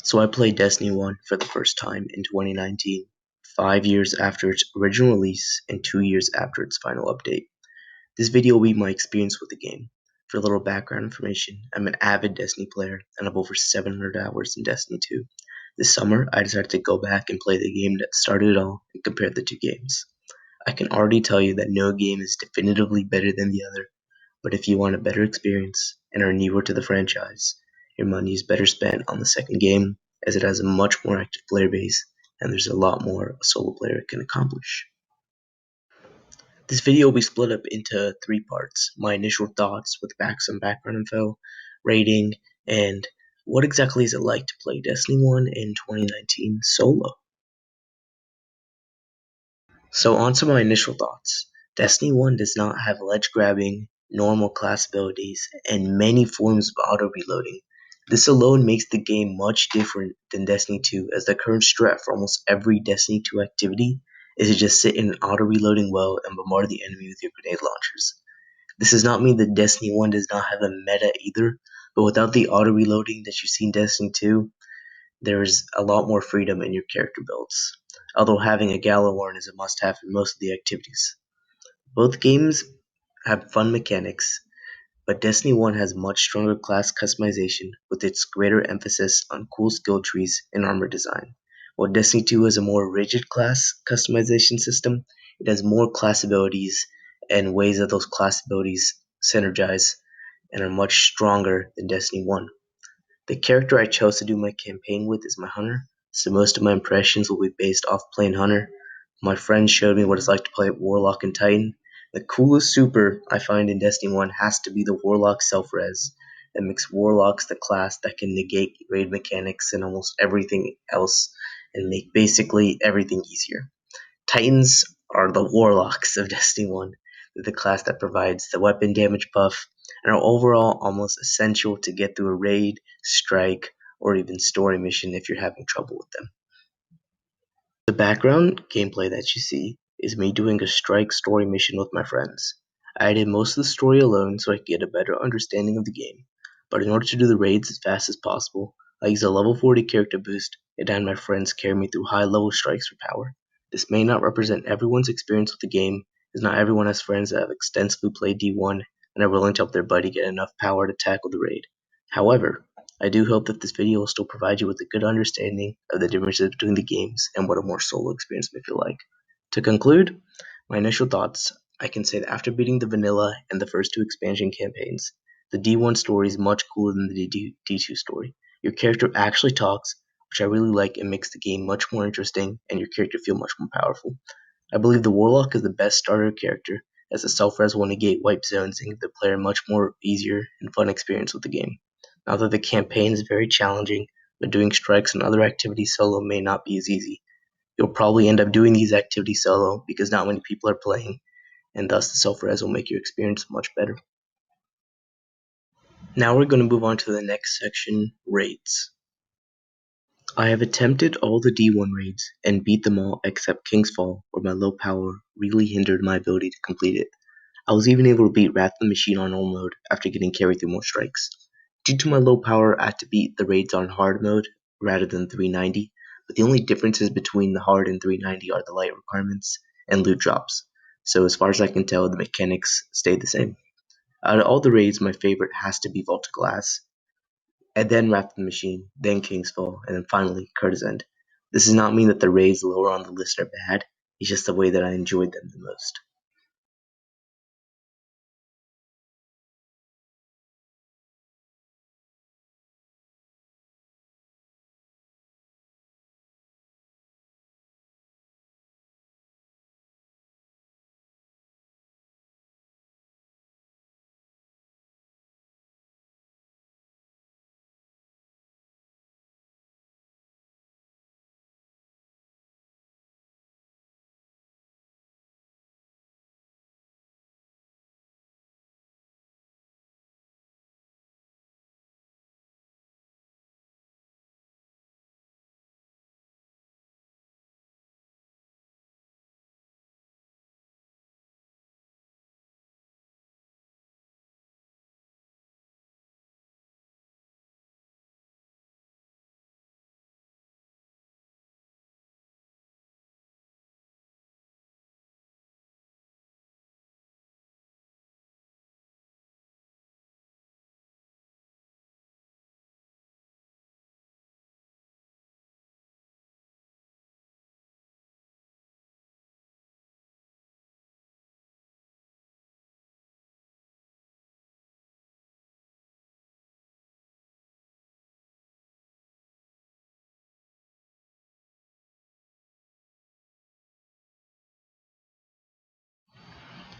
So I played Destiny 1 for the first time in 2019, 5 years after its original release and 2 years after its final update. This video will be my experience with the game. For a little background information, I'm an avid Destiny player and have over 700 hours in Destiny 2. This summer, I decided to go back and play the game that started it all and compare the two games. I can already tell you that no game is definitively better than the other, but if you want a better experience and are newer to the franchise, your money is better spent on the second game, as it has a much more active player base and there's a lot more a solo player can accomplish. This video will be split up into three parts: my initial thoughts with some background info, rating, and what exactly is it like to play Destiny 1 in 2019 solo. So on to my initial thoughts. Destiny 1 does not have ledge grabbing, normal class abilities, and many forms of auto reloading. This alone makes the game much different than Destiny 2, as the current strat for almost every Destiny 2 activity is to just sit in an auto reloading well and bombard the enemy with your grenade launchers. This does not mean that Destiny 1 does not have a meta either, but without the auto reloading that you see in Destiny 2, there's a lot more freedom in your character builds, although having a Gjallarhorn is a must-have for most of the activities. Both games have fun mechanics, but Destiny 1 has much stronger class customization with its greater emphasis on cool skill trees and armor design. While Destiny 2 has a more rigid class customization system, it has more class abilities and ways that those class abilities synergize and are much stronger than Destiny 1. The character I chose to do my campaign with is my Hunter, so most of my impressions will be based off playing Hunter. My friends showed me what it's like to play Warlock and Titan. The coolest super I find in Destiny 1 has to be the Warlock self-res, that makes Warlocks the class that can negate raid mechanics and almost everything else and make basically everything easier. Titans are the Warlocks of Destiny 1. They're the class that provides the weapon damage buff and are overall almost essential to get through a raid, strike, or even story mission if you're having trouble with them. The background gameplay that you see is me doing a strike story mission with my friends. I did most of the story alone so I could get a better understanding of the game, but in order to do the raids as fast as possible, I used a level 40 character boost and had my friends carry me through high level strikes for power. This may not represent everyone's experience with the game, as not everyone has friends that have extensively played D1 and are willing to help their buddy get enough power to tackle the raid. However, I do hope that this video will still provide you with a good understanding of the differences between the games and what a more solo experience may feel like. To conclude, my initial thoughts, I can say that after beating the vanilla and the first two expansion campaigns, the D1 story is much cooler than the D2 story. Your character actually talks, which I really like, and makes the game much more interesting and your character feel much more powerful. I believe the Warlock is the best starter character, as the self-res will negate wipe zones and give the player a much more easier and fun experience with the game. Now that the campaign is very challenging, but doing strikes and other activities solo may not be as easy. You'll probably end up doing these activities solo because not many people are playing, and thus the self-res will make your experience much better. Now we're going to move on to the next section, raids. I have attempted all the D1 raids and beat them all except King's Fall, where my low power really hindered my ability to complete it. I was even able to beat Wrath of the Machine on normal mode after getting carried through more strikes. Due to my low power, I had to beat the raids on hard mode rather than 390, but the only differences between the hard and 390 are the light requirements and loot drops. So as far as I can tell, the mechanics stayed the same. Out of all the raids, my favorite has to be Vault of Glass, and then Wrath of the Machine, then King's Fall, and then finally Curtis End. This does not mean that the raids lower on the list are bad, it's just the way that I enjoyed them the most.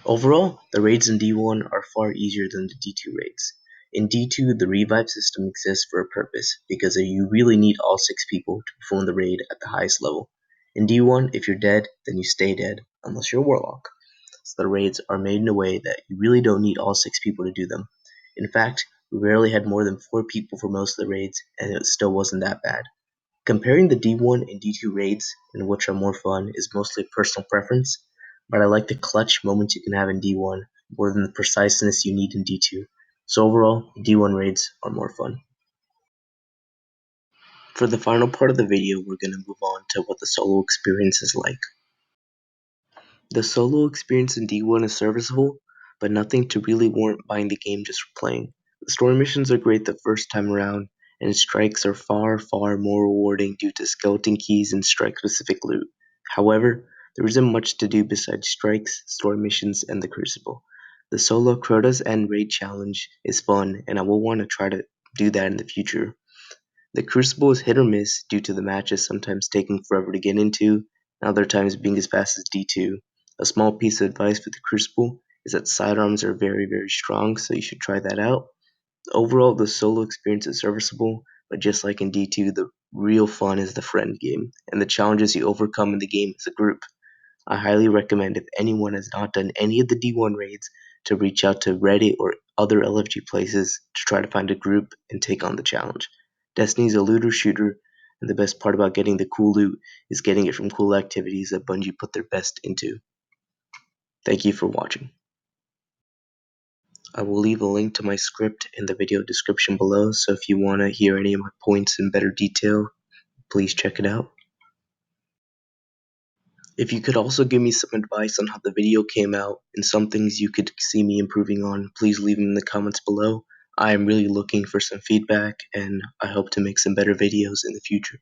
Overall, the raids in D1 are far easier than the D2 raids. In D2, the revive system exists for a purpose because you really need all 6 people to perform the raid at the highest level. In D1, if you're dead, then you stay dead, unless you're a warlock. So the raids are made in a way that you really don't need all 6 people to do them. In fact, we rarely had more than 4 people for most of the raids, and it still wasn't that bad. Comparing the D1 and D2 raids, and which are more fun, is mostly personal preference, but I like the clutch moments you can have in D1 more than the preciseness you need in D2. So overall, D1 raids are more fun. For the final part of the video, we're going to move on to what the solo experience is like. The solo experience in D1 is serviceable, but nothing to really warrant buying the game just for playing. The story missions are great the first time around, and strikes are far, far more rewarding due to skeleton keys and strike-specific loot. However, there isn't much to do besides strikes, story missions, and the Crucible. The solo Crota's End Raid challenge is fun, and I will want to try to do that in the future. The Crucible is hit or miss due to the matches sometimes taking forever to get into, and other times being as fast as D2. A small piece of advice for the Crucible is that sidearms are very, very strong, so you should try that out. Overall, the solo experience is serviceable, but just like in D2, the real fun is the friend game, and the challenges you overcome in the game as a group. I highly recommend, if anyone has not done any of the D1 raids, to reach out to Reddit or other LFG places to try to find a group and take on the challenge. Destiny is a looter shooter, and the best part about getting the cool loot is getting it from cool activities that Bungie put their best into. Thank you for watching. I will leave a link to my script in the video description below, so if you want to hear any of my points in better detail, please check it out. If you could also give me some advice on how the video came out and some things you could see me improving on, please leave them in the comments below. I am really looking for some feedback, and I hope to make some better videos in the future.